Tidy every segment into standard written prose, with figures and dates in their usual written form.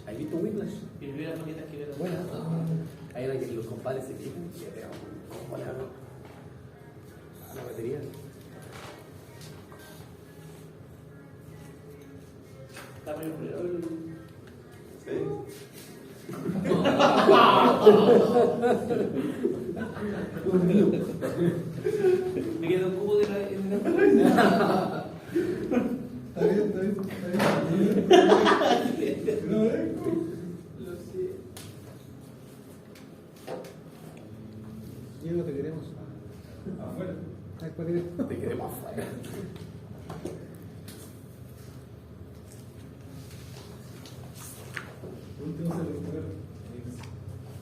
¿Has visto Whiplash? Y vi las maquetas que vieron. Bueno, hay una que los compadres se quejan y se pegan como la batería. Está muy oscuro. Me queda un cubo de la. Está bien. ¿No ves? Lo sé. Diego, te queremos. Afuera. Te queremos afuera. Último celular.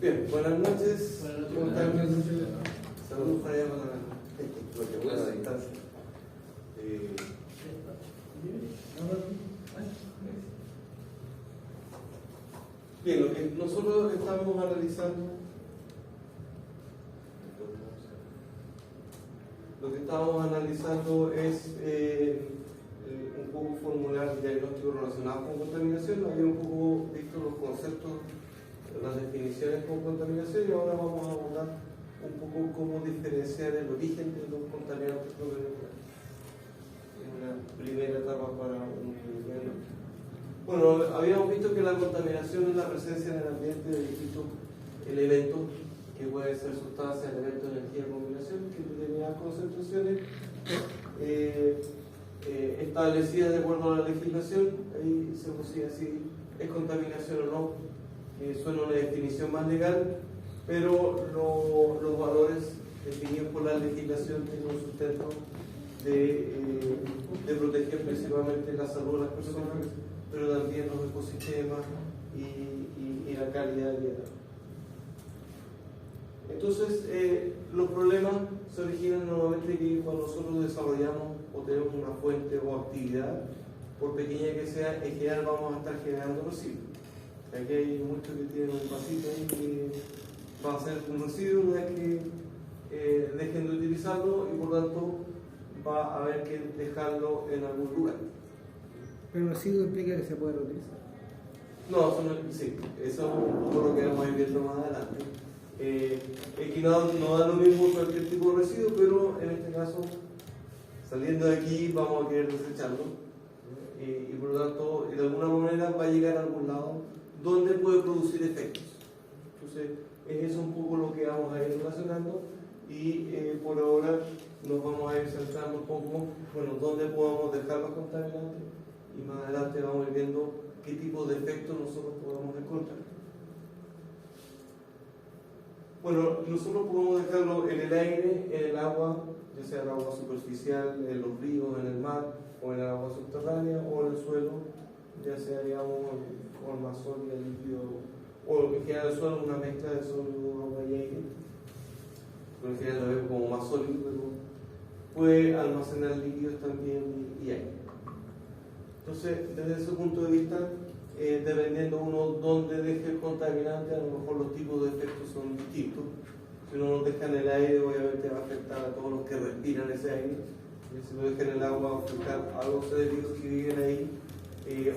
Bien, buenas noches. Buenas noches. ¿Cómo están? Saludos para allá para lo que pueda a distancia. Bien, lo que nosotros estamos analizando es un poco formular diagnósticos relacionados con contaminación. Había un poco visto los conceptos, las definiciones con contaminación, y ahora vamos a abordar un poco cómo diferenciar el origen de los contaminantes propiamente. Es una primera etapa para un diagnóstico. Bueno, habíamos visto que la contaminación es la presencia en el ambiente de distintos elementos, que pueden ser sustancias, elementos de energía, combinación, que en determinadas concentraciones establecidas de acuerdo a la legislación. Ahí se decía si es contaminación o no. Suena una definición más legal, pero los valores definidos por la legislación tienen un sustento de proteger principalmente la salud de las personas, pero también los ecosistemas y la calidad de vida. Entonces, los problemas se originan normalmente que cuando nosotros desarrollamos o tenemos una fuente o actividad, por pequeña que sea, en general vamos a estar generando residuos. Aquí hay muchos que tienen un vasito ahí que va a ser un residuo una vez que dejen de utilizarlo, y por tanto va a haber que dejarlo en algún lugar. Pero el residuo implica que se puede reutilizar. No, sí, eso es un poco lo que vamos a ir viendo más adelante. Es que no da lo mismo cualquier tipo de residuo, pero en este caso, saliendo de aquí, vamos a querer desecharlo. Y por lo tanto, de alguna manera va a llegar a algún lado donde puede producir efectos. Entonces, es eso un poco lo que vamos a ir relacionando, y por ahora nos vamos a ir centrando un poco, bueno, dónde podemos dejar los contaminantes, y más adelante vamos a ir viendo qué tipo de efectos nosotros podemos encontrar. Bueno, nosotros podemos dejarlo en el aire, en el agua, ya sea el agua superficial, en los ríos, en el mar, o en el agua subterránea, o en el suelo, ya sea, digamos, en forma sólida, líquido, o en general el suelo es una mezcla de sólido, agua y aire. Pero en general lo vemos como más sólido, pero puede almacenar líquidos también y aire. Entonces, desde ese punto de vista, dependiendo uno dónde deje el contaminante, a lo mejor los tipos de efectos son distintos. Si uno lo deja en el aire, obviamente va a afectar a todos los que respiran ese aire. Si lo deja en el agua, va a afectar a los seres vivos que viven ahí.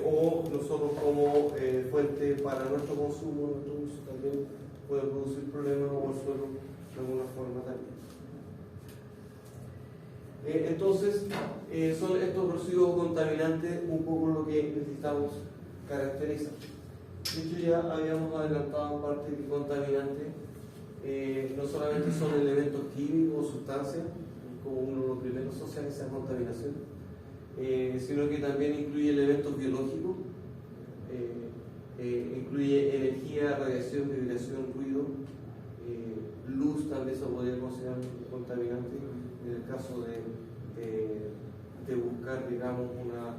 O nosotros como fuente para nuestro consumo, nuestro uso, también puede producir problemas, o el suelo de alguna forma también. Entonces, son estos residuos contaminantes un poco lo que necesitamos caracterizar. De hecho, ya habíamos adelantado parte de que contaminantes no solamente son elementos químicos o sustancias, como uno de los primeros asocia a esa contaminación, sino que también incluye elementos biológicos, incluye energía, radiación, vibración, ruido, luz también se podría considerar un contaminante en el caso de buscar, digamos, una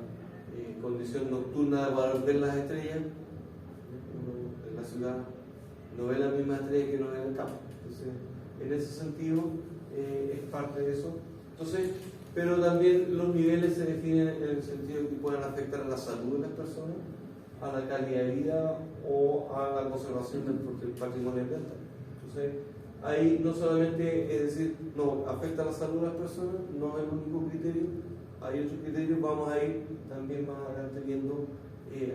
condición nocturna para ver las estrellas. En la ciudad no ve las mismas estrellas que no ve en el campo. Entonces, en ese sentido, es parte de eso. Entonces, pero también los niveles se definen en el sentido de que pueden afectar a la salud de las personas, a la calidad de vida o a la conservación del patrimonio ambiental. Entonces, ahí no solamente es decir, no, afecta a la salud de las personas, no es el único criterio, hay otros criterios, vamos a ir también más adelante viendo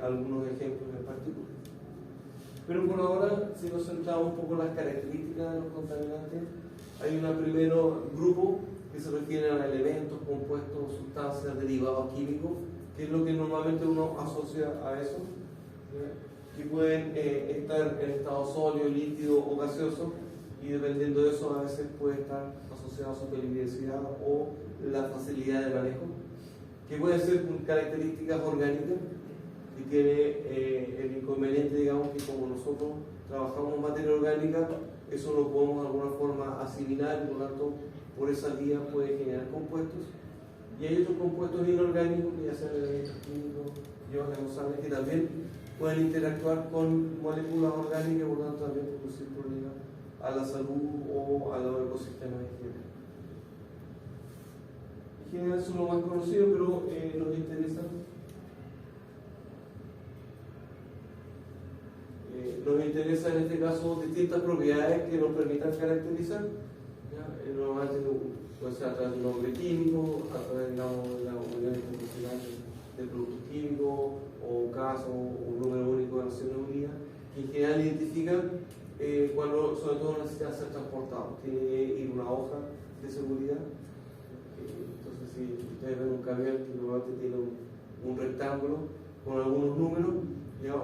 algunos ejemplos en particular. Pero por ahora, si nos centramos un poco en las características de los contaminantes, hay un primero grupo que se refiere a elementos, compuestos, sustancias, derivados químicos, que es lo que normalmente uno asocia a eso, que pueden estar en estado sólido, líquido o gaseoso, y dependiendo de eso a veces puede estar asociado a su peligrosidad o la facilidad de manejo, que pueden ser características orgánicas, que tiene el inconveniente, digamos, que como nosotros trabajamos materia orgánica, eso lo podemos de alguna forma asimilar y por lo tanto por esa vía puede generar compuestos. Y hay otros compuestos inorgánicos, que ya sean elementos químicos, iones, que también pueden interactuar con moléculas orgánicas y por lo tanto también producir problemas a la salud o a los ecosistemas en general. En general son los más conocidos, pero nos interesan. Nos interesan en este caso distintas propiedades que nos permitan caracterizar. Normalmente puede ser a través de un nombre químico, a través de la unidad internacional de productos químicos, o un caso, un número único de Naciones Unidas, que en general identifican cuando sobre todo necesita ser transportado. Tiene que ir una hoja de seguridad. Entonces, si ustedes ven un camión que normalmente tiene un rectángulo con algunos números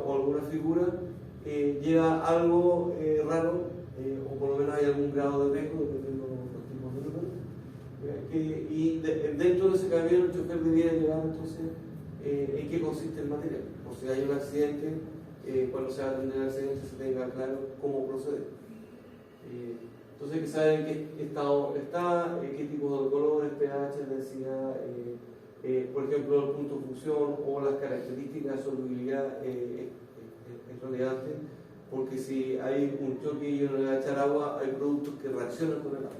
o alguna figura, lleva algo raro, o por lo menos hay algún grado de riesgo, dependiendo de los tipos de números. Y dentro de ese camión el chofer debería llevar entonces en qué consiste el material. Por si hay un accidente, cuando se va a atender el accidente se tenga claro cómo proceder. Entonces hay que saber en qué estado está, qué tipo de colores, pH, densidad, por ejemplo el punto de fusión o las características de solubilidad es relevante, porque si hay un choque y uno le va a echar agua, hay productos que reaccionan con el agua.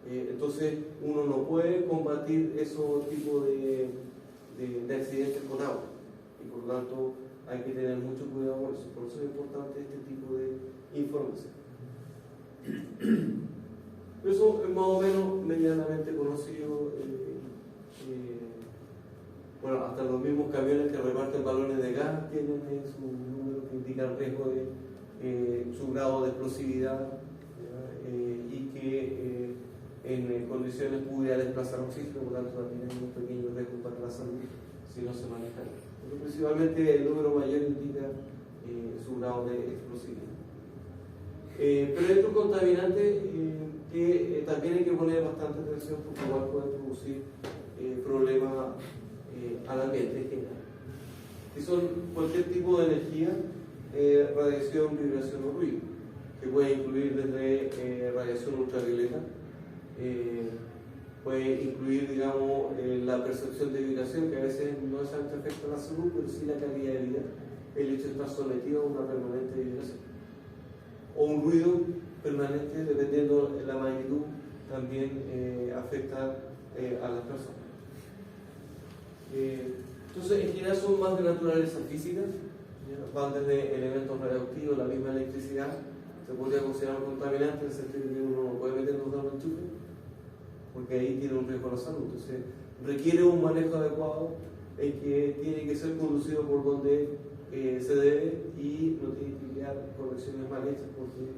Entonces uno no puede combatir esos tipos de accidentes con agua y por lo tanto hay que tener mucho cuidado con eso. Por eso es importante este tipo de información. Eso es más o menos medianamente conocido. Bueno, hasta los mismos camiones que reparten balones de gas tienen su número que indica el riesgo de su grado de explosividad y que en condiciones pudiera desplazar oxígeno, por lo tanto también hay un pequeño riesgo para la salud si no se maneja. Pero principalmente el número mayor indica su grado de explosividad. Pero hay otros contaminantes que también hay que poner bastante atención porque igual pueden producir problemas al ambiente en general. Que son cualquier tipo de energía, radiación, vibración o ruido, que puede incluir desde radiación ultravioleta, puede incluir, digamos, la percepción de vibración, que a veces no necesariamente afecta a la salud, pero sí la calidad de vida, el hecho de estar sometido a una permanente vibración. O un ruido permanente, dependiendo de la magnitud, también afecta a las personas. Entonces, en general son más de naturaleza física, van desde elementos radioactivos, la misma electricidad, se podría considerar un contaminante en el sentido de que uno no puede meter los dedos en el enchufe, porque ahí tiene un riesgo a la salud. Entonces, requiere un manejo adecuado en que tiene que ser conducido por donde se debe y no tiene que crear conexiones mal hechas, porque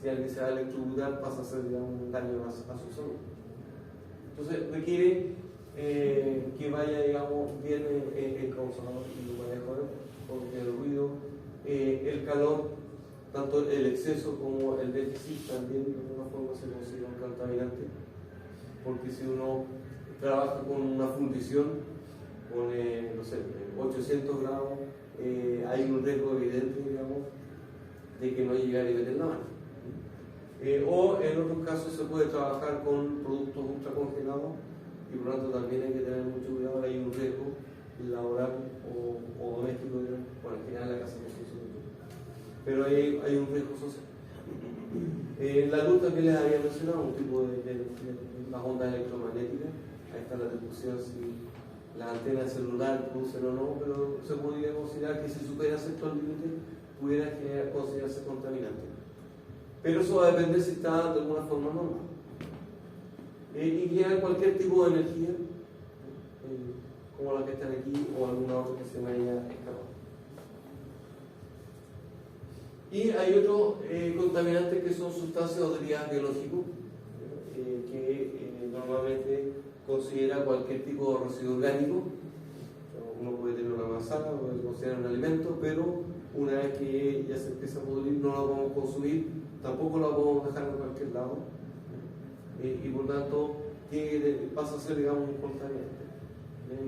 si alguien se va a electrocutar pasa a ser, digamos, un daño a su salud. Entonces, requiere que vaya, digamos, bien encauzado y lo manejo, porque el ruido, el calor, tanto el exceso como el déficit también de alguna forma se considera un contaminante, porque si uno trabaja con una fundición con, no sé, 800 grados, hay un riesgo evidente, digamos, de que no llegue a nivel la mano. O en otros casos se puede trabajar con productos ultracongelados y por lo tanto también hay que tener mucho cuidado, hay un riesgo laboral o doméstico, bueno, en general la casa no se usa, pero hay un riesgo social. La luz también les había mencionado, un tipo de las ondas electromagnéticas, ahí está la discusión si las antenas celulares producen o no, pero se podría considerar que si supera ciertos límites pudiera considerarse contaminante. Pero eso va a depender si está de alguna forma normal. Y generar cualquier tipo de energía, como la que están aquí o alguna otra que se me haya escapado. Y hay otros contaminantes que son sustancias o derivados biológicos, que normalmente considera cualquier tipo de residuo orgánico. Uno puede tener una manzana, puede considerar un alimento, pero una vez que ya se empieza a pudrir no la podemos consumir, tampoco la podemos dejar en cualquier lado, y por tanto pasa a ser, digamos, un contaminante,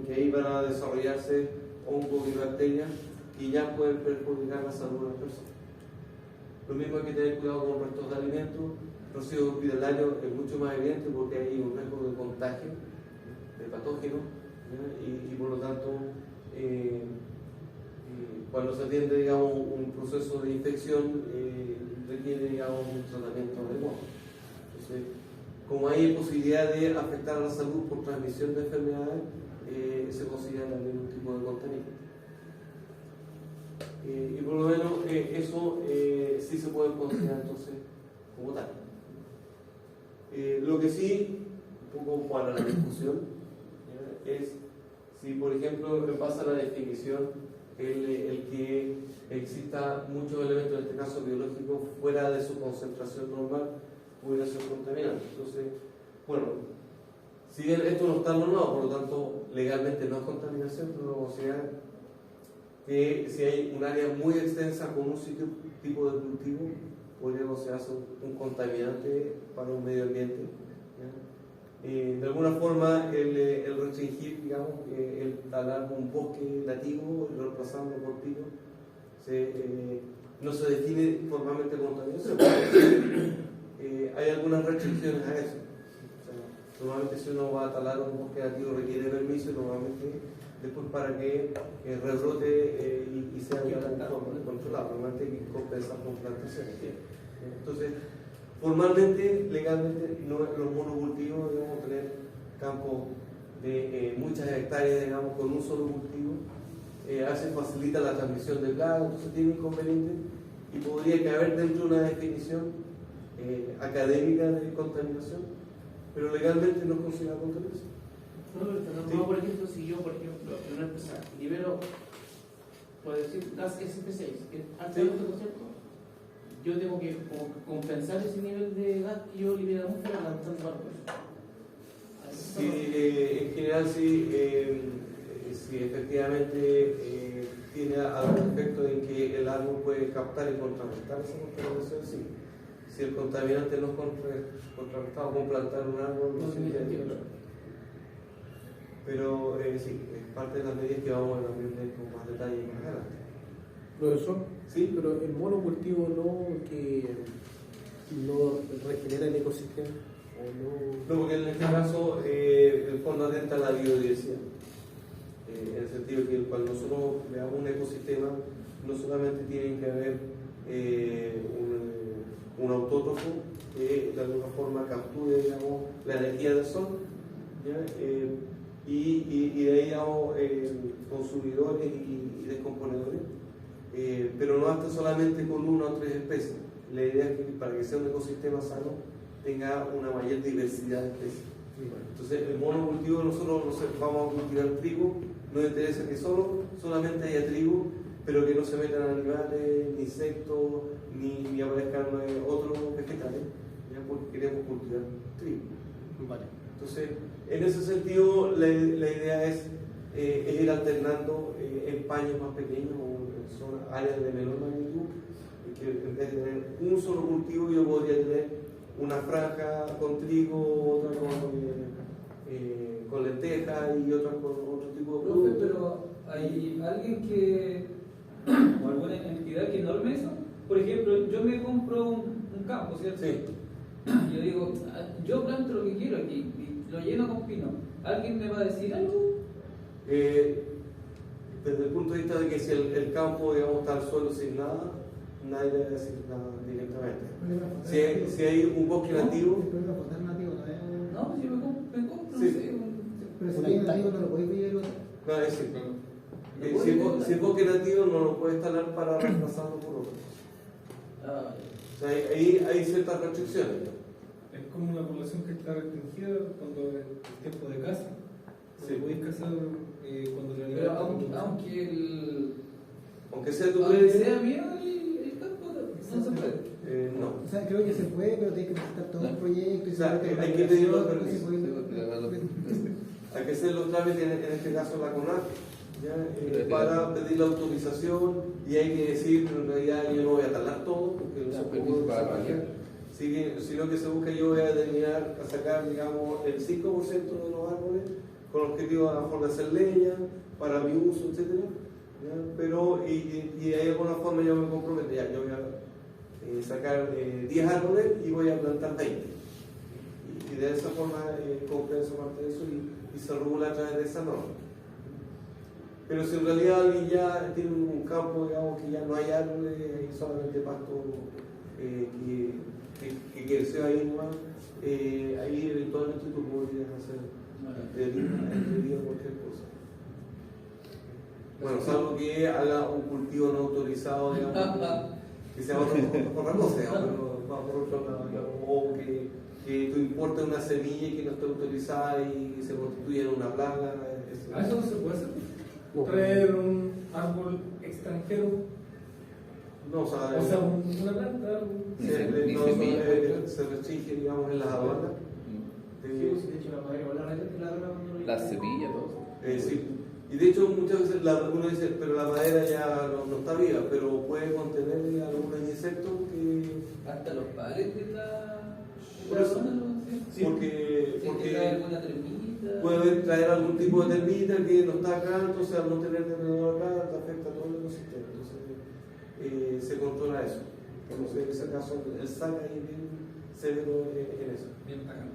que ahí van a desarrollarse hongos y bacterias y ya pueden perjudicar la salud de las personas. Lo mismo hay que tener cuidado con restos de alimentos. Residuos hospitalarios es mucho más evidente porque hay un riesgo de contagio de patógenos, y por lo tanto cuando se atiende, digamos, un proceso de infección requiere, digamos, un tratamiento adecuado. Entonces, como hay posibilidad de afectar a la salud por transmisión de enfermedades, se considera también un tipo de contaminante. Y por lo menos eso sí se puede considerar entonces como tal. Lo que sí, un poco para la discusión, es si, por ejemplo, en base a la definición, el que exista muchos elementos, en este caso biológicos, fuera de su concentración normal, pudiera ser contaminante. Entonces, bueno, si bien esto no está normado, por lo tanto, legalmente no es contaminación, pero lo consideran que si hay un área muy extensa con un sitio tipo de cultivo, podría considerarse un contaminante para un medio ambiente. De alguna forma, el restringir, digamos, el talar un bosque nativo y reemplazarlo por pino, no se define formalmente contaminación. Hay algunas restricciones a eso. O sea, normalmente si uno va a talar un bosque nativo requiere permiso, y normalmente después para que rebrote y sea de alguna forma controlado. Normalmente hay que compensar con plantaciones. Entonces, formalmente, legalmente, los monocultivos debemos tener campos de muchas hectáreas, digamos, con un solo cultivo. A veces facilita la transmisión del gas, entonces tiene inconvenientes, y podría caber dentro de una definición académica de contaminación, pero legalmente no es considerada contaminación. No, por ejemplo, si yo, por ejemplo, en una empresa libero, puedo decir, gas SP6, que es altamente, ¿no es cierto? Yo tengo que compensar ese nivel de gas que yo libero a la atmósfera lanzando barcos. Sí, en general sí, sí, efectivamente tiene algún efecto en que el árbol puede captar y contrarrestar esa contaminación, sí. Si el contaminante no es contrarrestado con plantar un árbol, no significa. Pero sí, es parte de las medidas que vamos a ver con más detalle más adelante. Profesor, ¿Sí? pero el monocultivo no regenera el ecosistema. No, porque en este caso el fondo atenta a la biodiversidad. En el sentido que cuando nosotros veamos un ecosistema, no solamente tiene que haber un autótrofo que de alguna forma capture, digamos, la energía del sol, ¿ya? Y de ahí, digamos, consumidores y descomponedores, pero no basta solamente con una o tres especies. La idea es que para que sea un ecosistema sano tenga una mayor diversidad de especies. Entonces, el monocultivo, nosotros vamos a cultivar trigo, nos interesa que solamente haya trigo, pero que no se metan animales, ni insectos, ni aparezcan otros vegetales, ¿ya? Porque queremos cultivar trigo. Vale. Entonces, en ese sentido, la idea es ir alternando en paños más pequeños o en áreas de menor magnitud, que en vez de tener un solo cultivo, yo podría tener una franja con trigo, otra con lentejas y otra con otro tipo de productos. Pero hay alguien o alguna entidad que norme eso. Por ejemplo, yo me compro un campo, ¿cierto? Sí. Yo digo, yo planto lo que quiero aquí y lo lleno con pino. ¿Alguien me va a decir algo? Desde el punto de vista de que si el campo, digamos, está al suelo sin nada, nadie debe decir nada directamente. Si hay un bosque nativo. No, pues yo me compro, Sí. no sé. Pero si hay nativo no lo podéis pedir. No, es decir, si el bosque nativo no lo puedes talar para reemplazarlo por otro. O sea, hay ciertas restricciones. Es como una población que está restringida cuando el tiempo de caza. Sí. Podéis cazar cuando la Pero aunque Aunque sea tu sea mío el campo, Eso no se puede. No. O sea, creo que se puede, pero tiene que presentar todo un proyecto. O sea, hay que pedir los permisos. Hay que hacer los trámites, en este caso la CONAC, ¿ya? Para pedir la autorización, y hay que decir, en realidad yo no voy a talar todo, porque no se puede, sino que se busca, yo voy a determinar, a sacar, digamos, el 5% de los árboles, con el objetivo a lo mejor de hacer leña, para mi uso, etc. Pero, y de alguna forma yo me comprometo, ya, yo voy a sacar 10 árboles y voy a plantar 20. Y de esa forma compenso parte de eso y se regula a través de esa norma. Pero si en realidad alguien ya tiene un campo, digamos, que ya no hay árboles, hay solamente pasto que creció ahí nomás, ahí eventualmente tú podrías hacer entre cualquier cosa. Bueno, salvo que haga un cultivo no autorizado, digamos, que sea otra cosa, digamos, pero va por otro lado, digamos, o que tú importes una semilla que no esté autorizada y se constituya en una plaga. Eso no se puede hacer. Traer un árbol extranjero, No, o sea, una planta, se restringe, digamos, en las aduanas. Sí, de hecho, la madera igual la gente la aduana cuando lo Las semillas, todo. Sí. Y de hecho muchas veces uno dice, pero la madera ya no está viva, pero puede contener algunos insectos que... Hasta los padres de la Por eso. zona, ¿no? Sí, porque trae alguna termita. puede traer algún tipo de termita que no está acá, entonces al no tener depredador acá te afecta a todo el ecosistema. Entonces se controla eso. Entonces en ese caso el SAC ahí bien severo en eso. Bien bacán.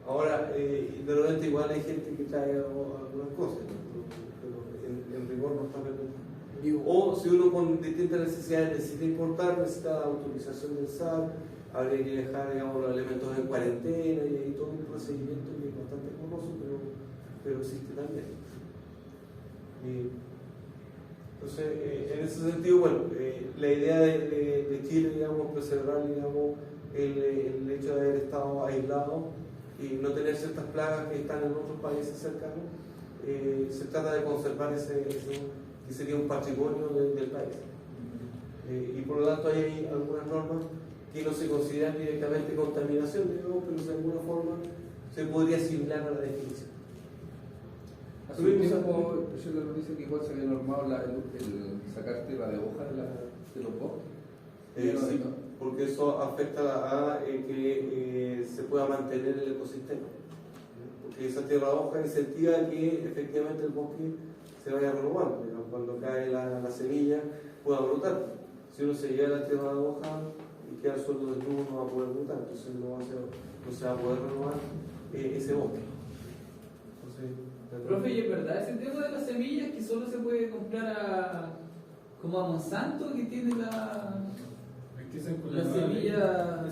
Ahora, de repente igual hay gente que trae algunas cosas, ¿no? Pero en rigor no está permitido. O si uno con distintas necesidades necesita importar, necesita autorización del SAT, habría que dejar, digamos, los elementos en cuarentena y ahí todo un procedimiento que es bastante costoso, pero existe también. Entonces, en ese sentido, bueno, la idea de Chile, digamos, preservar, digamos, el hecho de haber estado aislado y no tener ciertas plagas que están en otros países cercanos, se trata de conservar ese que sería un patrimonio del país. Y por lo tanto hay algunas normas que no se consideran directamente contaminación, digamos, pero de alguna forma se podría asimilar a la definición. Hace un tiempo, yo le dice que igual se había normado el sacarte la de hoja de los bosques. Sí, porque eso afecta a que se pueda mantener el ecosistema. Porque esa tierra hoja incentiva que efectivamente el bosque se vaya renovando. Digamos, cuando cae la semilla pueda brotar. Si uno se lleva la tierra de hoja y queda el suelo desnudo, no va a poder brotar, entonces no se va a poder renovar ese bosque. Profe, ¿y es verdad ese tema de las semillas que solo se puede comprar como a Monsanto, que tiene la semilla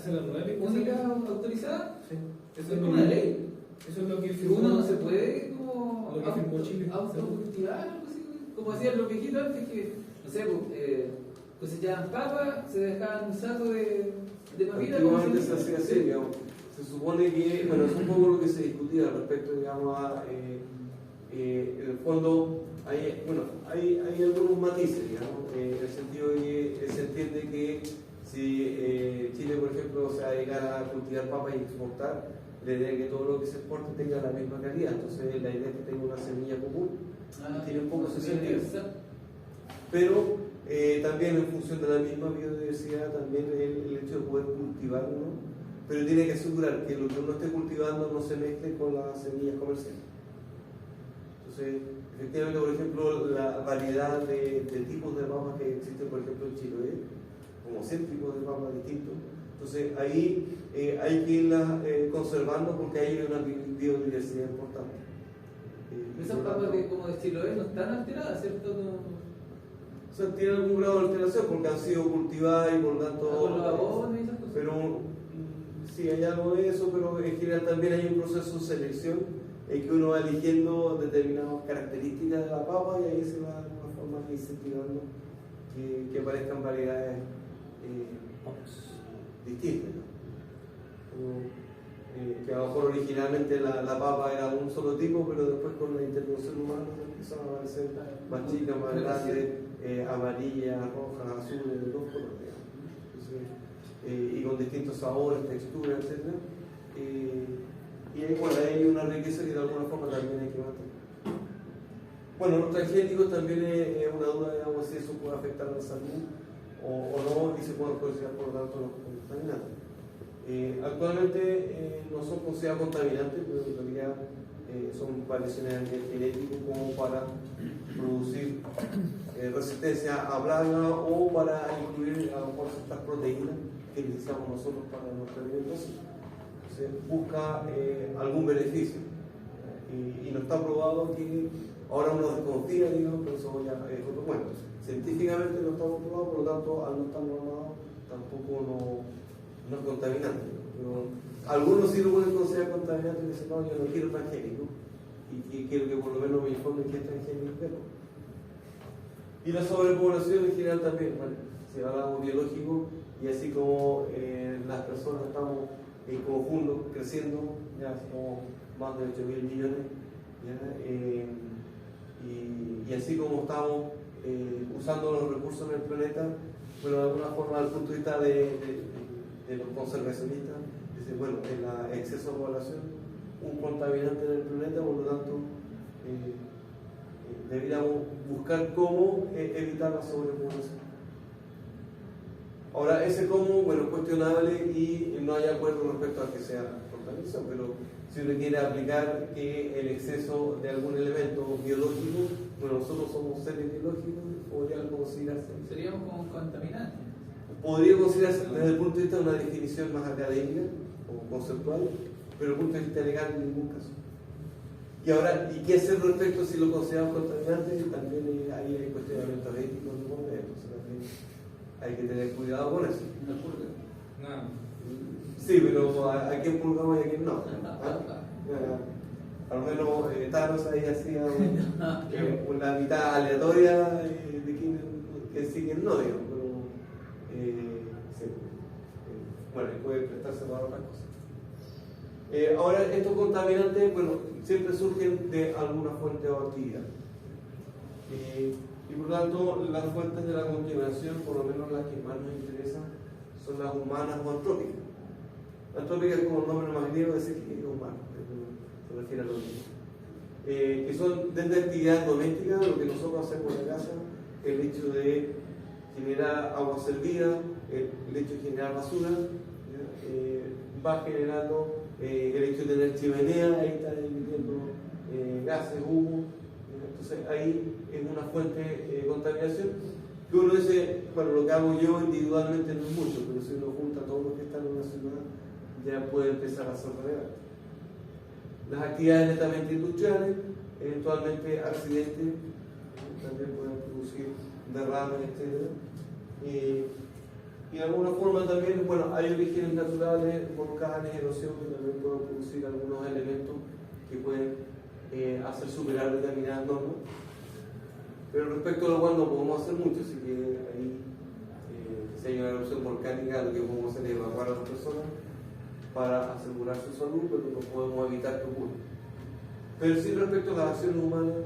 única autorizada? Sí. Eso es como una ley. Eso es lo que Que uno no se puede como lo que firmó Chile. autocultivar, algo así, como hacían los viejitos antes que, no sé, cosechaban papas, se dejaban un saco de papita. Antiguamente se hacía así, digamos. Se supone que, bueno, es un poco lo que se discutía respecto, digamos, a, en el fondo, hay algunos matices, digamos, en el sentido de que se entiende que si Chile, por ejemplo, se dedicara a cultivar papas y exportar, la idea es que todo lo que se exporte tenga la misma calidad, entonces la idea es que tenga una semilla común, tiene un poco ese sentido. Pero también en función de la misma biodiversidad, también el hecho de poder cultivarlo, pero tiene que asegurar que lo que uno esté cultivando no se mezcle con las semillas comerciales. Entonces, efectivamente, por ejemplo, la variedad de tipos de papas que existen, por ejemplo, en Chiloé, como 100 tipos de papas distintos, entonces ahí hay que irlas conservando porque hay una biodiversidad importante. Esas papas como de Chiloé no están alteradas, ¿cierto? O sea, tienen algún grado de alteración porque han sido cultivadas y por lo tanto... Con los abonos y esas cosas. Pero sí, hay algo de eso, pero en general también hay un proceso de selección en que uno va eligiendo determinadas características de la papa y ahí se va de alguna forma incentivando que aparezcan variedades distintas, ¿no? Que a lo mejor originalmente la papa era un solo tipo, pero después con la intervención humana empezaron a aparecer más chicas, más grandes, amarillas, rojas, azules, de dos colores. y con distintos sabores, texturas, etc. Y ahí, bueno, hay una riqueza que de alguna forma también hay que mantener. Bueno, los transgénicos también es una duda, digamos, si eso puede afectar a la salud o no, y se pueden considerar por lo tanto los contaminantes. Actualmente no son considerados contaminantes, pero en realidad son variaciones a nivel genético como para producir resistencia a plaga o para incluir a lo mejor ciertas proteínas que necesitamos nosotros para nuestra alimentación. Entonces busca algún beneficio y no está probado que ahora uno desconfía, digamos, pero eso ya es otro cuento. Científicamente no está probado, por lo tanto al no estar normado tampoco no es contaminante. Pero algunos sí lo pueden considerar contaminante y dicen, no, yo no quiero transgénico y quiero que por lo menos me informen que es transgénico. Y la sobrepoblación en general también, ¿vale? Si hablamos biológico y así como las personas estamos en conjunto creciendo, ya somos más de 8.000 millones, y así como estamos usando los recursos en el planeta, bueno, de alguna forma, desde el punto de vista de los conservacionistas, dicen, bueno, el exceso de población, un contaminante en el planeta, por lo tanto, deberíamos buscar cómo evitar la sobrepoblación. Ahora, ese cómo, bueno, es cuestionable y no hay acuerdo respecto a que sea contaminación, pero si uno quiere aplicar que el exceso de algún elemento biológico, bueno, nosotros somos seres biológicos, podría considerarse. Seríamos como contaminantes. Podría considerarse desde el punto de vista de una definición más académica o conceptual, pero desde el punto de vista legal en ningún caso. Y ahora, ¿y qué hacer respecto si lo consideramos contaminante? También ahí hay cuestionamientos éticos, ¿no? Entonces también hay que tener cuidado con eso. No purga. Nada. Sí, pero ¿a quién pulgamos y a quién no? Al menos Thanos ahí hacía una mitad aleatoria de quién sí y quién no, digamos, pero sí. Bueno, puede prestarse para otras cosas. Ahora, estos contaminantes, bueno, siempre surgen de alguna fuente o actividad. Y por lo tanto, las fuentes de la contaminación, por lo menos las que más nos interesan, son las humanas o antrópicas. Antrópicas, como el nombre más griego, decir que es humano, se refiere a lo mismo. Que son desde actividad doméstica, lo que nosotros hacemos en la casa, el hecho de generar agua servida, el hecho de generar basura, va generando el hecho de tener chimenea, ahí está emitiendo gases, humo. Entonces ahí es una fuente de contaminación que uno dice, bueno, lo que hago yo individualmente no es mucho, pero si uno junta a todos los que están en una ciudad, ya puede empezar a ser relevante. Las actividades netamente industriales, eventualmente accidentes, también pueden producir derrames, etc. Y de alguna forma también, bueno, hay orígenes naturales, volcanes, erosión, que también pueden producir algunos elementos que pueden hacer superar determinadas normas. Pero respecto a lo cual no podemos hacer mucho, así que ahí, si hay una erupción volcánica, lo que podemos hacer es evacuar a las personas para asegurar su salud, pero no podemos evitar que ocurra. Pero sí, respecto a las acciones humanas,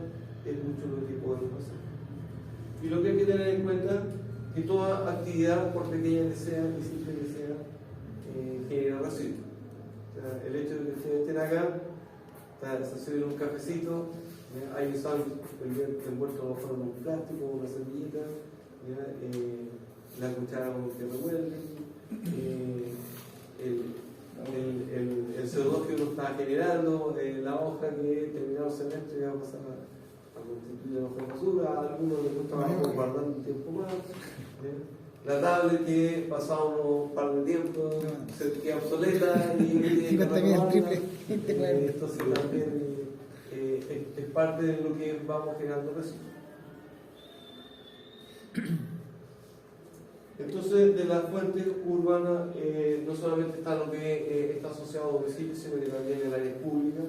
es mucho lo que podemos hacer. Y lo que hay que tener en cuenta es que toda actividad, por pequeña que sea y simple que sea, genera residuos. O sea, el hecho de que ustedes estén acá, se sirven un cafecito, hay un sándwich envuelto bajo un plástico, una servilleta, la cuchara que revuelve, el CO2 que uno está generando, la hoja que terminado el semestre ya va a pasar a constituir la hoja de basura, a algunos les gusta guardar un tiempo más. La tablet que pasado un par de tiempo se queda obsoleta y tiene que renovarla. Esto sí también es parte de lo que vamos generando residuos. Entonces, de las fuentes urbanas no solamente está lo que está asociado a domicilios, sino que también en el área pública,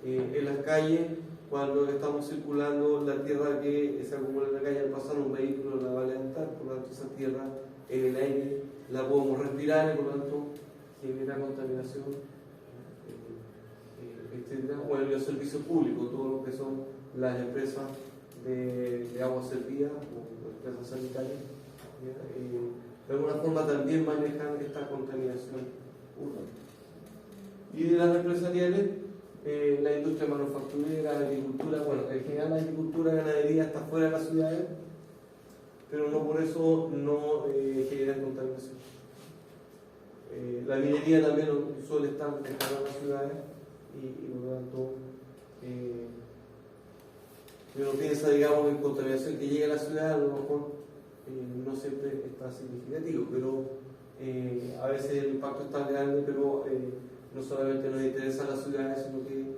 en las calles, cuando estamos circulando, la tierra que se acumula en la calle, al pasar un vehículo la va a levantar, por lo tanto esa tierra en el aire la podemos respirar y por lo tanto genera contaminación, etc. O en los servicios públicos, todo lo que son las empresas de agua servida o empresas sanitarias, de alguna forma también manejan esta contaminación urbana. Y de las empresariales, la industria manufacturera, la agricultura, bueno, en general la agricultura y la ganadería está fuera de las ciudades, pero no por eso no generan contaminación. La minería también suele estar en las ciudades y por lo tanto uno piensa, digamos, en contaminación que llega a la ciudad, a lo mejor no siempre está significativo, pero a veces el impacto es tan grande, pero no solamente nos interesan las ciudades, sino que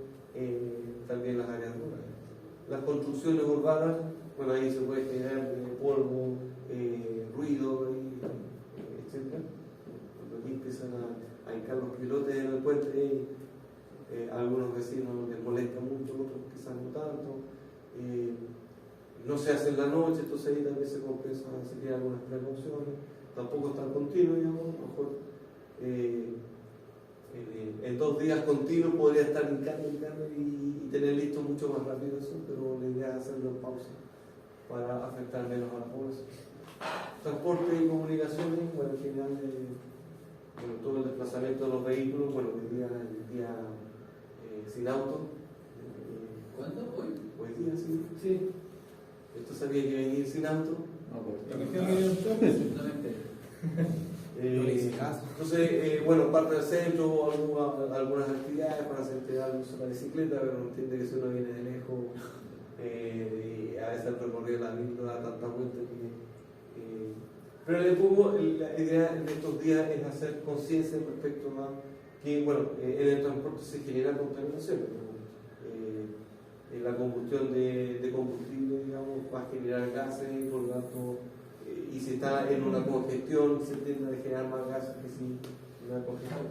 también las áreas rurales. Las construcciones urbanas, bueno, ahí se puede generar polvo, ruido, etc. Cuando aquí empiezan a hincar los pilotes en el puente, algunos vecinos les molesta mucho, otros quizás no tanto. No se hace en la noche, entonces ahí también se compensa, se tienen algunas precauciones. Tampoco es tan continuo, digamos, a lo mejor en 2 días continuos podría estar hincando y tener listo mucho más rápido eso, pero la idea es hacerlo en pausa para afectar menos a la población. Transporte y comunicaciones, bueno, en general, todo el desplazamiento de los vehículos, bueno, hoy día sin auto. ¿Cuándo? ¿Hoy? Hoy día sí. Sí. Esto sabía que venir sin auto. No, pues, La región oriental, No me entero. No le hice caso. Entonces, bueno, parte del centro, algunas actividades para hacer el uso de la bicicleta, pero uno entiende que si uno viene de lejos, y a veces el recorrido de la misma da tanta vuelta que. Pero en el poco, la idea en estos días es hacer conciencia respecto a que, bueno, en el transporte se genera contaminación. La combustión de combustible, digamos, va a generar gases y por lo tanto, y si está en una congestión, se tiende a generar más gases que si una congestión.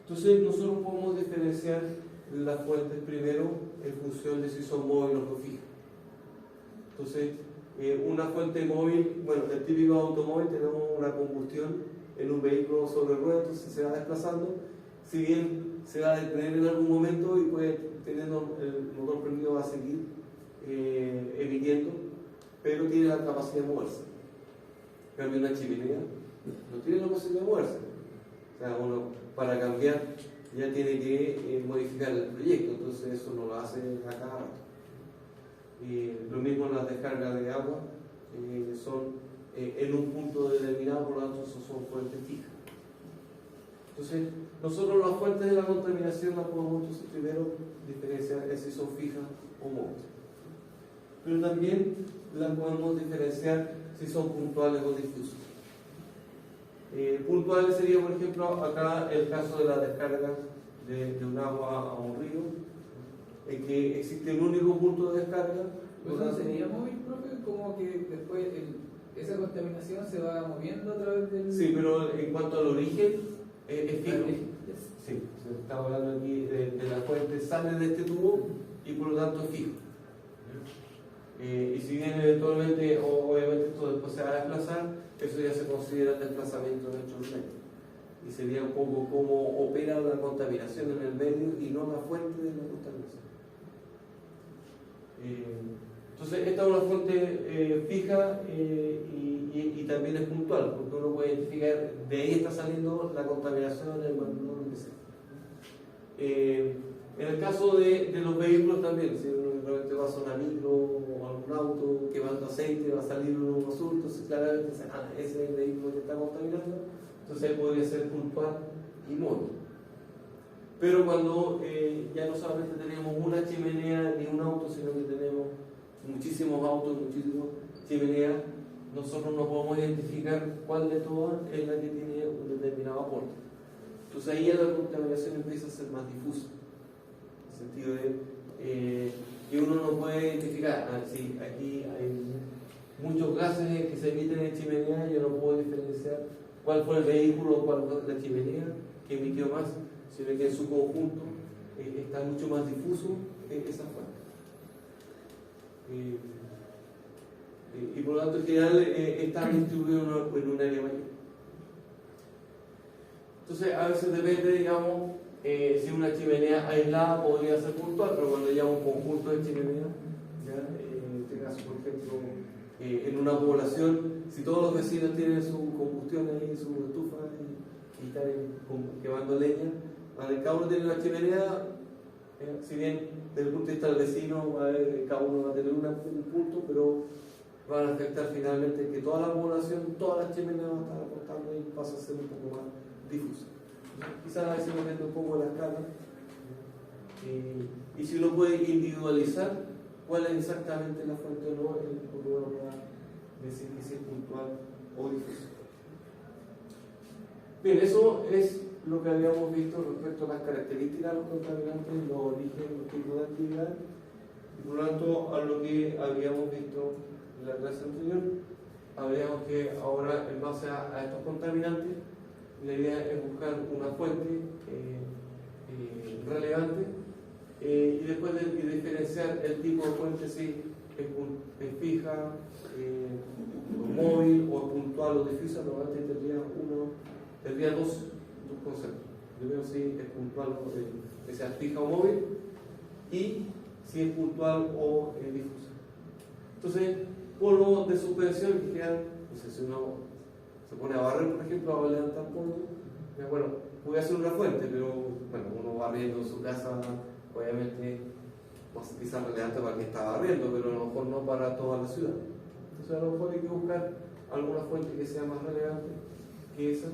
Entonces, nosotros podemos diferenciar las fuentes primero en función de si son móviles o fijas. Entonces, una fuente móvil, bueno, el típico automóvil, tenemos una combustión en un vehículo sobre ruedas, entonces se va desplazando. Si bien se va a detener en algún momento y puede, teniendo el motor prendido, va a seguir emitiendo, pero tiene la capacidad de moverse. En cambio, una chimenea no tiene la posibilidad de moverse. O sea, uno para cambiar ya tiene que modificar el proyecto, entonces eso no lo hace a cada rato. Lo mismo las descargas de agua, son en un punto determinado, por lo tanto, eso son fuentes fijas. Entonces, nosotros las fuentes de la contaminación las podemos entonces primero diferenciar si son fijas o móviles. Pero también las podemos diferenciar si son puntuales o difusas. Puntuales sería, por ejemplo, acá el caso de la descarga de un agua a un río, en que existe un único punto de descarga. ¿Eso no sería móvil, profe? Como que después esa contaminación se va moviendo a través del... Sí, pero en cuanto al origen, es fijo. Sí, estamos hablando aquí de la fuente, sale de este tubo y por lo tanto es fijo. Y si bien eventualmente, obviamente esto después se va a desplazar, eso ya se considera el desplazamiento dentro del medio. Y sería un poco cómo opera la contaminación en el medio y no la fuente de la contaminación. Entonces, esta es una fuente fija y también es puntual, porque uno puede identificar, de ahí está saliendo la contaminación del mantenimiento, lo que sea. En el caso de los vehículos también, si uno realmente va a una micro o algún auto que manda aceite, va a salir uno azul, entonces claramente ese es el vehículo que está contaminando, entonces ahí podría ser puntual y móvil. Pero cuando ya no solamente tenemos una chimenea ni un auto, sino que tenemos muchísimos autos, muchísimas chimeneas, nosotros no podemos identificar cuál de todas es la que tiene un determinado aporte. Entonces ahí la contaminación empieza a ser más difusa, en el sentido de que uno no puede identificar, si aquí hay muchos gases que se emiten en chimenea, yo no puedo diferenciar cuál fue el vehículo o cuál fue la chimenea que emitió más, sino que en su conjunto está mucho más difuso esa fuente. Y por lo tanto en general está distribuido en un área mayor. Entonces a veces depende, digamos, si una chimenea aislada podría ser puntual, pero cuando ya un conjunto de chimeneas, ¿ya? En este caso por ejemplo en una población, si todos los vecinos tienen su combustión ahí, su estufa y están quemando leña, cada uno tiene una chimenea, si bien desde el punto de vista del vecino cada uno va a tener un punto, pero van a afectar finalmente que toda la población, todas las chimeneas van a estar aportando y pasa a ser un poco más difusa. Quizás a veces me meto un poco la escala y si uno puede individualizar cuál es exactamente la fuente o no, porque uno pueda decir que si es puntual o difusa. Bien, eso es lo que habíamos visto respecto a las características de los contaminantes, los orígenes, los tipos de actividad, y por lo tanto a lo que habíamos visto en la clase anterior, habríamos que ahora en base a estos contaminantes, la idea es buscar una fuente relevante y después diferenciar el tipo de fuente si es fija, móvil o puntual o difusa. Normalmente tendría dos conceptos. Primero si es puntual o que sea fija o móvil y si es puntual o difusa. Entonces, polvo de suspensión que quedan, no sé, si uno se pone a barrer, por ejemplo, a levantar polvo, bueno, puede hacer una fuente, pero bueno, uno barriendo su casa, obviamente, quizás relevante para el que está barriendo, pero a lo mejor no para toda la ciudad. Entonces, a lo mejor hay que buscar alguna fuente que sea más relevante que esa,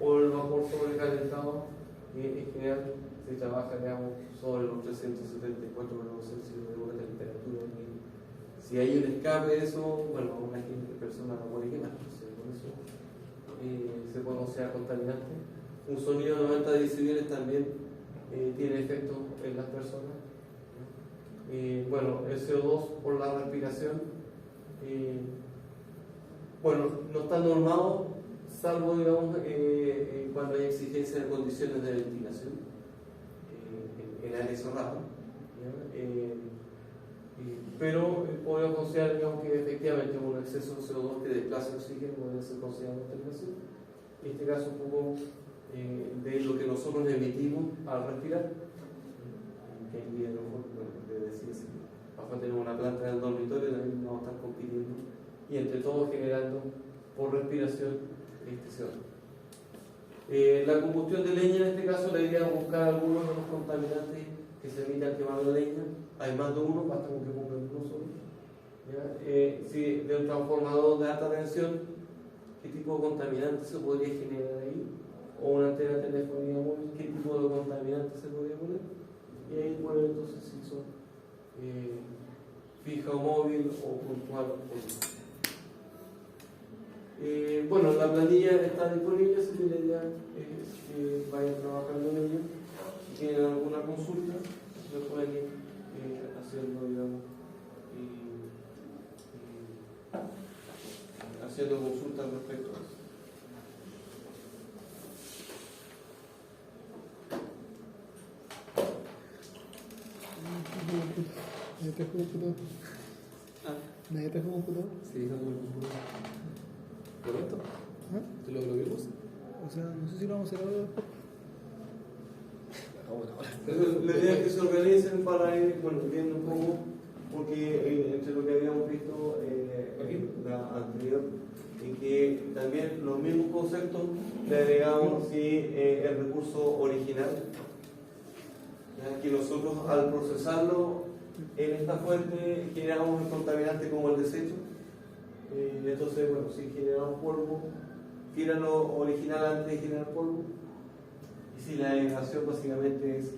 o el vapor sobrecalentado, que en general se trabaja, digamos, sobre los 374 grados Celsius de una temperatura. Si hay un escape de eso, bueno, una persona no puede quemar. Por eso se conoce a contaminante. Un sonido de 90 decibeles también tiene efecto en las personas. Bueno, el CO2 por la respiración, bueno, no está normado, salvo, digamos, cuando hay exigencia de condiciones de ventilación en áreas cerradas. Pero podemos considerar, digamos, que efectivamente un exceso de CO2 que desplaza oxígeno puede ser considerado contaminación. En este caso, un poco de lo que nosotros emitimos al respirar. Que hay día, de decir así, vamos a tener una planta en el dormitorio, también vamos a estar compitiendo y entre todos generando por respiración este CO2. La combustión de leña, en este caso, la idea es buscar algunos de los contaminantes que se emitan quemando leña. Hay más de uno, basta con que pongan uno solo. Si de un transformador de alta tensión, ¿qué tipo de contaminante se podría generar ahí? O una antena de telefonía móvil, ¿qué tipo de contaminante se podría poner? Y ahí poner entonces si son fija o móvil o puntual o no. Bueno, la planilla está disponible, así que la idea es que vayan trabajando en ella. Si tienen alguna consulta, se pueden ir haciendo, digamos, haciendo consultas respecto a eso. ¿Nadie trajo computador? ¿Nadie trajo computador? Sí, no tengo el computador. ¿Lo meto? ¿Ah? ¿Tú lo vimos? O sea, no sé si lo vamos a hacer ahora. Entonces, la idea es que se organicen para ir, bueno, viendo un poco, porque entre lo que habíamos visto en la anterior, en que también los mismos conceptos le agregamos el recurso original, ya que nosotros al procesarlo en esta fuente generamos el contaminante como el desecho. Entonces, bueno, si generamos polvo, tira lo original antes de generar polvo. Y si la degradación básicamente es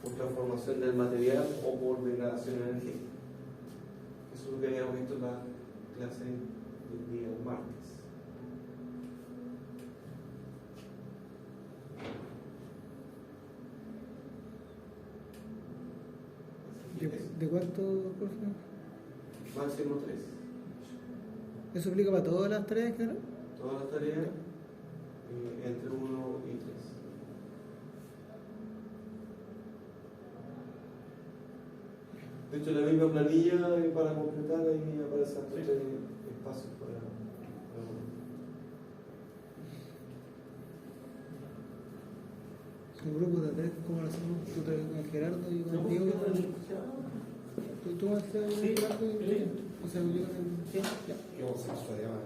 por transformación del material o por degradación energética. Eso es lo que habíamos visto en la clase del día martes. ¿De cuánto, profe? Máximo 3. ¿Eso aplica para todas las tareas que harán? Todas las tareas entre 1 y 3. De hecho, la misma planilla para completar ahí aparecen 3 espacios para ¿El grupo de tres cómo lo hacemos? ¿Tú con Gerardo y con Diego? ¿Tú vas a hacer Gerardo y O sea, obligan ¿Sí? ya. Qué homosexualidad,